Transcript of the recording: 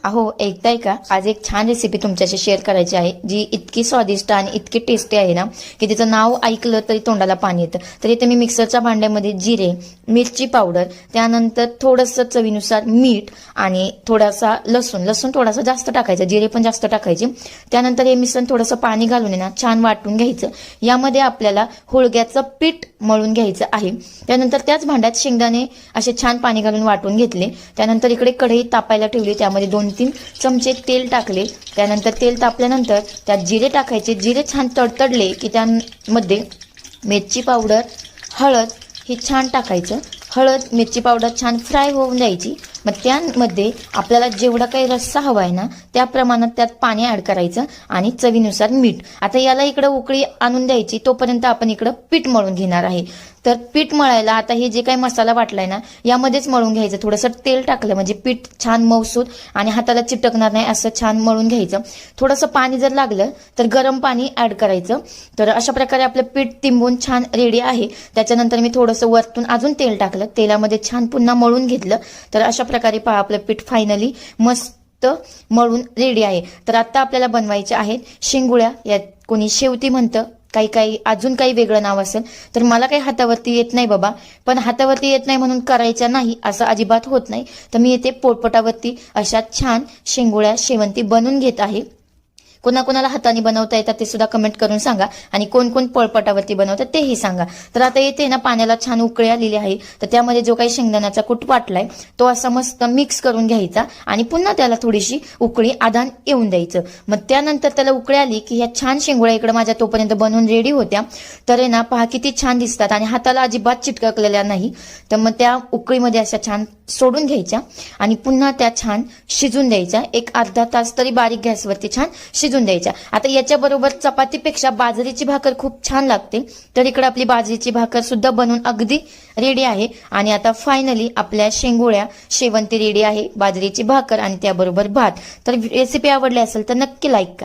अहो ऐकताय का, आज एक छान रेसिपी तुमच्याशी शेअर करायची आहे जी इतकी स्वादिष्ट आणि इतकी टेस्टी आहे ना की तिचं नाव ऐकलं तरी तोंडाला पाणी येतं. तर इथे मी मिक्सरच्या भांड्यामध्ये जिरे, मिरची पावडर, त्यानंतर थोडंसं चवीनुसार मीठ आणि थोडासा लसूण थोडासा जास्त टाकायचा, जिरे पण जास्त टाकायचे. त्यानंतर हे मिश्रण थोडंसं पाणी घालून ना छान वाटून घ्यायचं. यामध्ये आपल्याला हुळग्याचं पीठ मळून घ्यायचं आहे. त्यानंतर त्याच भांड्यात शेंगदाणे असे छान पाणी घालून वाटून घेतले. त्यानंतर इकडे कढई तापायला ठेवली, त्यामध्ये 2-3 चमचे तेल टाकले. त्यानंतर तेल तापल्यानंतर त्यात जिरे टाकायचे. जिरे छान तडतडले की त्यामध्ये मिरची पावडर, हळद हे छान टाकायचं. हळद, मिरची पावडर छान फ्राय होऊन द्यायची. मग त्यामध्ये आपल्याला जेवढा काही रस्सा हवा आहे ना त्या प्रमाणात त्यात पाणी ऍड करायचं आणि चवीनुसार मीठ. आता याला इकडं उकळी आणून द्यायची, तोपर्यंत आपण इकडं पीठ मळून घेणार आहे. तर पीठ मळायला आता हे जे काही मसाला वाटलाय ना यामध्येच मळून घ्यायचं. थोडंसं तेल टाकलं म्हणजे पीठ छान मऊसूत आणि हाताला चिटकणार नाही असं छान मळून घ्यायचं. थोडंसं पाणी जर लागलं तर गरम पाणी ऍड करायचं. तर अशा प्रकारे आपलं पीठ तिंबून छान रेडी आहे. त्याच्यानंतर मी थोडंसं वरतून अजून तेल टाकलं, तेलामध्ये छान पुन्हा मळून घेतलं. तर अशा प्रकारे पहा आपलं पीठ फायनली मस्त मळून रेडी आहे. तर आता आपल्याला बनवायचे आहेत शेंगुळ्या. यात कोणी शेवती म्हणतं, काही अजून काही वेगळं नाव असेल. तर मला काही हातावरती येत नाही बाबा, पण हातावरती येत नाही म्हणून करायच्या नाही असं अजिबात होत नाही. तर मी इथे पोळपटावरती अशा छान शेंगुळ्या शेवंती बनवून घेत आहे. कोणाकोणाला हाताने बनवता येतात ते सुद्धा कमेंट करून सांगा आणि कोण कोण पोळपाटावरती बनवतात तेही सांगा. तर आता येते ना पाण्याला छान उकळी आलेली आहे. तर त्यामध्ये जो काही शेंगदाण्याचा कूट वाटलाय तो असा मस्त मिक्स करून घ्यायचा आणि पुन्हा त्याला थोडीशी उकळी आधान येऊन द्यायचं. मग त्यानंतर त्याला उकळी आली की ह्या छान शेंगुळ्या इकडे माझ्या तोपर्यंत बनवून रेडी होत्या. तर आहे ना पहा किती छान दिसतात आणि हाताला अजिबात चिटकलेल्या नाही. तर मग त्या उकळीमध्ये अशा छान सोडून घ्यायच्या आणि पुन्हा त्या छान शिजून द्यायच्या. एक अर्धा तास तरी बारीक गॅसवरती छान शिजून द्यायच्या. आता याच्याबरोबर चपातीपेक्षा बाजरीची भाकर खूप छान लागते. तर इकडे आपली बाजरीची भाकर सुद्धा बनवून अगदी रेडी आहे. आणि आता फायनली आपल्या शेंगुळ्या शेवंती रेडी आहे, बाजरीची भाकर आणि त्याबरोबर भात. तर रेसिपी आवडली असेल तर नक्की लाईक करा.